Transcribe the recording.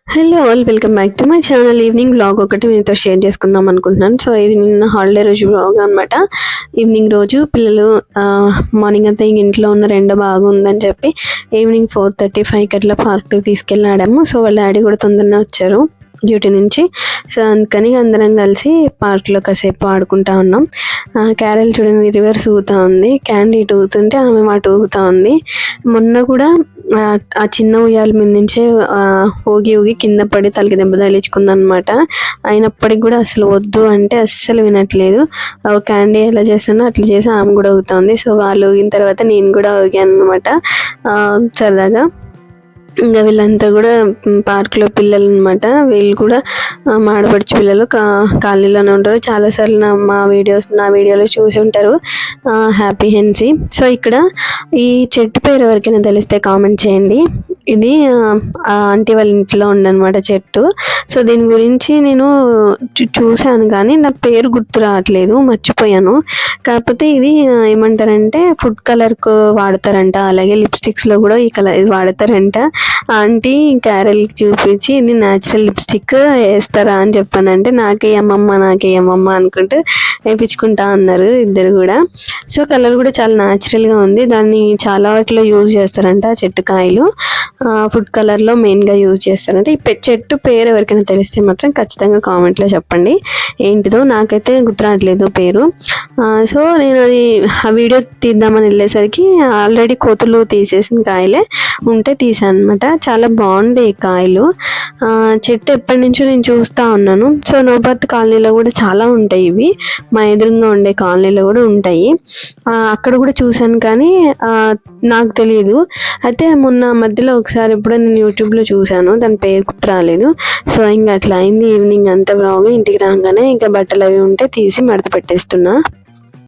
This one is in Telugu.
Hello all, welcome back to my channel. Evening vlog ఒకటి మీతో షేర్ చేసుకుందాం అనుకుంటున్నాను. సో ఇది నిన్న హాలిడే రోజు వ్లాగ్ అనమాట. ఈవినింగ్ రోజు పిల్లలు మార్నింగ్ అంతా ఇంట్లో ఉన్న ఎండ బాగుందని చెప్పి ఈవినింగ్ 4:35కి అట్లా పార్క్కి తీసుకెళ్ళాడాము. సో వాళ్ళ డాడీ కూడా తొందరనే వచ్చారు డ్యూటీ నుంచి. సో అందుకని అందరం కలిసి పార్క్లో కాసేపు ఆడుకుంటా ఉన్నాం. క్యారెల్ చూడండి రివర్స్ ఊగుతూ ఉంది, క్యాండీ ఇటు ఊగుతుంటే ఆమె మాట ఊగుతూ ఉంది. మొన్న కూడా ఆ చిన్న ఉయ్యాల మీద నుంచే ఊగి ఊగి కింద పడి తలకి దెబ్బ తగిలించుకుందనమాట. అయినప్పటికి కూడా అసలు వద్దు అంటే అస్సలు వినట్లేదు. క్యాండీ ఎలా చేస్తానో అట్లా చేసి ఆమె కూడా ఊగుతుంది. సో వాళ్ళు ఊగిన తర్వాత నేను కూడా ఊగాను అనమాట సరదాగా. ఇంకా వీళ్ళంతా కూడా పార్క్లో పిల్లలు అనమాట. వీళ్ళు కూడా మా ఆడపడుచు పిల్లలు కాలనీలోనే ఉంటారు. చాలాసార్లు నా వీడియోలో చూసి ఉంటారు, హ్యాపీ హెన్సీ. సో ఇక్కడ ఈ చెట్టు పేరు ఎవరికైనా తెలిస్తే కామెంట్ చేయండి. ఇది ఆంటీ వాళ్ళ ఇంట్లో ఉండనమాట చెట్టు. సో దీని గురించి నేను చూశాను కానీ నా పేరు గుర్తు రావట్లేదు, మర్చిపోయాను. కాకపోతే ఇది ఏమంటారంటే ఫుడ్ కలర్కు వాడతారంట, అలాగే లిప్స్టిక్స్లో కూడా ఈ కలర్ ఇది వాడతారంట. ఆంటీ క్యారెల్కి చూపించి ఇది న్యాచురల్ లిప్స్టిక్ వేస్తారా అని చెప్పానంటే నాకేయమ్మమ్మ అనుకుంటూ వేయించుకుంటా అన్నారు ఇద్దరు కూడా. సో కలర్ కూడా చాలా న్యాచురల్గా ఉంది. దాన్ని చాలా వాటిలో యూజ్ చేస్తారంట. చెట్టు కాయలు ఫుడ్ కలర్లో మెయిన్గా యూజ్ చేస్తారంట. ఈ చెట్టు పేరు ఎవరికైనా తెలిస్తే మాత్రం ఖచ్చితంగా కామెంట్లో చెప్పండి ఏంటిదో. నాకైతే గుర్తురాట్లేదు పేరు. సో నేను అది ఆ వీడియో తీద్దామని వెళ్ళేసరికి ఆల్రెడీ కోతులు తీసేసిన కాయలే ఉంటే తీసాను అనమాట. చాలా బాగుండే ఈ కాయలు. చెట్టు ఎప్పటి నుంచో నేను చూస్తూ ఉన్నాను. సో నోబర్త్ కాలనీలో కూడా చాలా ఉంటాయి ఇవి, మా ఎదురుగా ఉండే కాలనీలో కూడా ఉంటాయి. అక్కడ కూడా చూశాను కానీ నాకు తెలియదు. అయితే మొన్న మధ్యలో ఒకసారి ఎప్పుడో నేను యూట్యూబ్లో చూశాను, దాని పేరు గుర్తు రాలేదు. సో ఇంకా అట్లా అయింది. ఈవినింగ్ అంతా బాగా ఇంటికి రాగానే ఇంకా బట్టలు అవి ఉంటే తీసి మడత పెట్టేస్తున్నా.